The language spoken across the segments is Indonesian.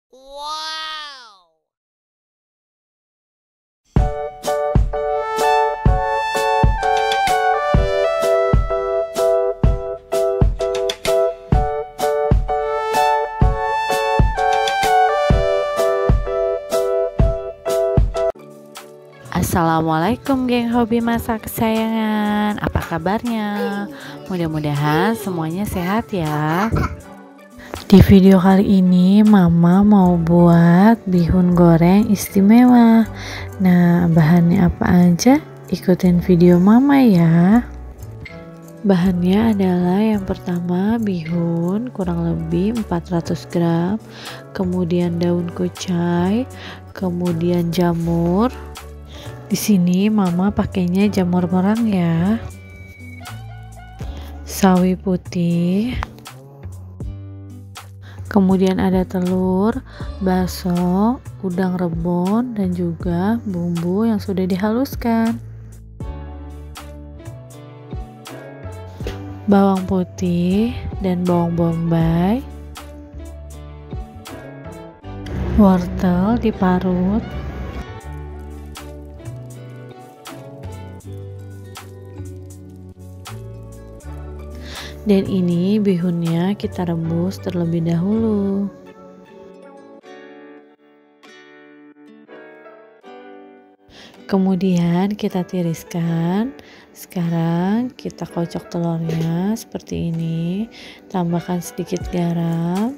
Wow! Assalamualaikum geng hobi masak kesayangan. Apa kabarnya? Mudah-mudahan semuanya sehat ya. Di video kali ini mama mau buat bihun goreng istimewa. Nah, bahannya apa aja? Ikutin video mama ya. Bahannya adalah yang pertama bihun kurang lebih 400 gram, kemudian daun kucai, kemudian jamur. Di sini mama pakainya jamur merang ya. Sawi putih. Kemudian ada telur, bakso, udang rebon dan juga bumbu yang sudah dihaluskan. Bawang putih dan bawang bombay. Wortel diparut. Dan ini bihunnya kita rebus terlebih dahulu. Kemudian kita tiriskan. Sekarang kita kocok telurnya seperti ini. Tambahkan sedikit garam.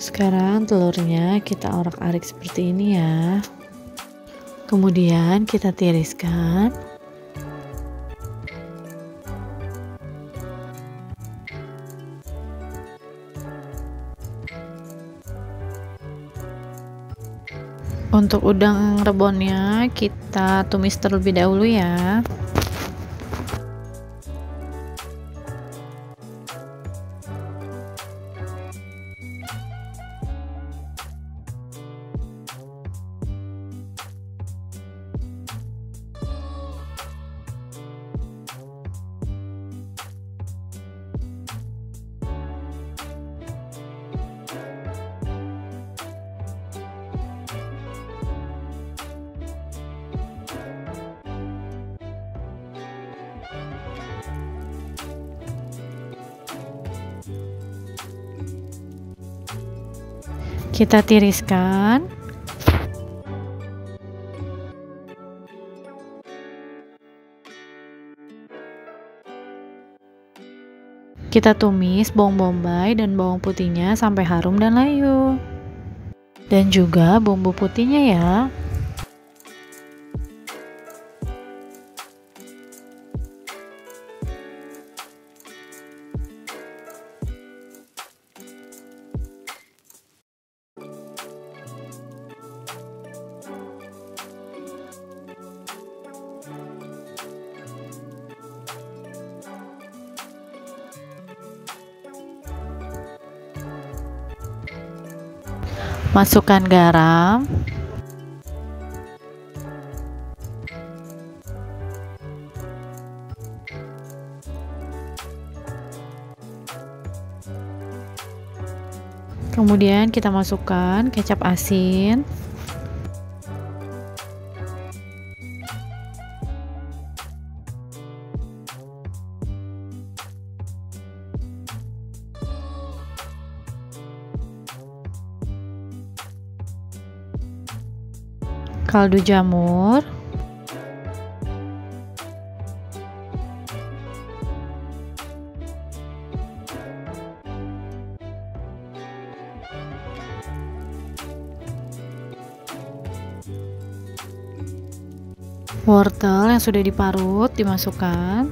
Sekarang telurnya kita orak-arik seperti ini ya. Kemudian kita tiriskan. Untuk udang rebonnya kita tumis terlebih dahulu ya. Kita tiriskan. Kita tumis bawang bombay dan bawang putihnya sampai harum dan layu. Dan juga bumbu putihnya ya. Masukkan garam. Kemudian kita masukkan kecap asin. Kaldu jamur. Wortel yang sudah diparut dimasukkan.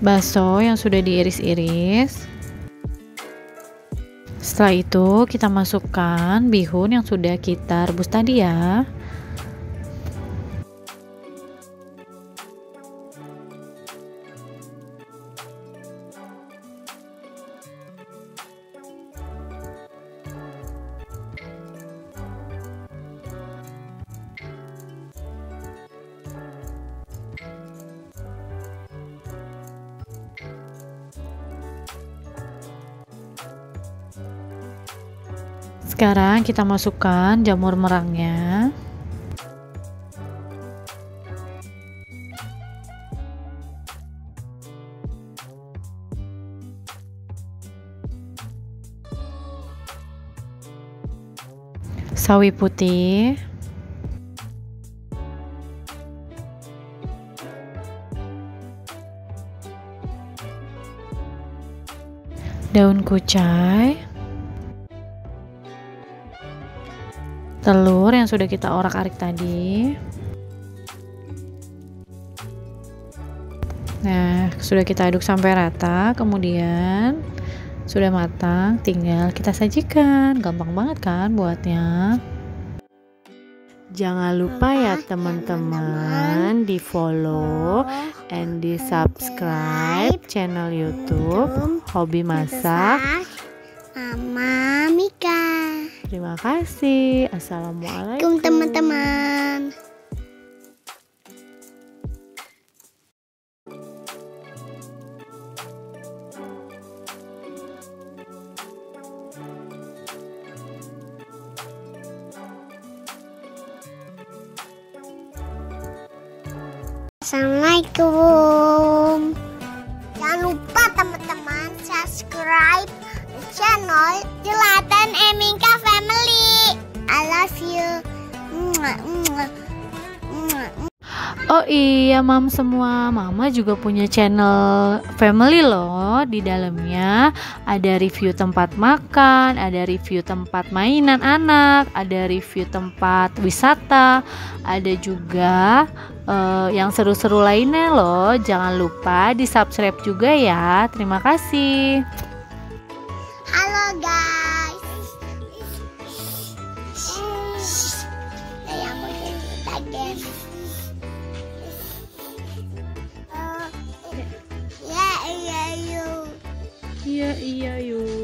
bakso yang sudah diiris-iris. Setelah itu kita masukkan bihun yang sudah kita rebus tadi ya. Sekarang kita masukkan jamur merangnya. Sawi putih. Daun kucai. Telur yang sudah kita orak-arik tadi. Nah, sudah kita aduk sampai rata, kemudian sudah matang, tinggal kita sajikan. Gampang banget kan buatnya. Jangan lupa ya teman-teman di follow and di subscribe channel YouTube Hobi Masak Mama Mika. Terima kasih. Assalamualaikum teman-teman. Assalamualaikum. Jangan lupa teman-teman subscribe channel Jelatan Emika Family. I love you. Oh iya mam semua, mama juga punya channel family loh. Di dalamnya ada review tempat makan, ada review tempat mainan anak, ada review tempat wisata, ada juga yang seru-seru lainnya loh. Jangan lupa di subscribe juga ya. Terima kasih. Halo guys. Iya yuk.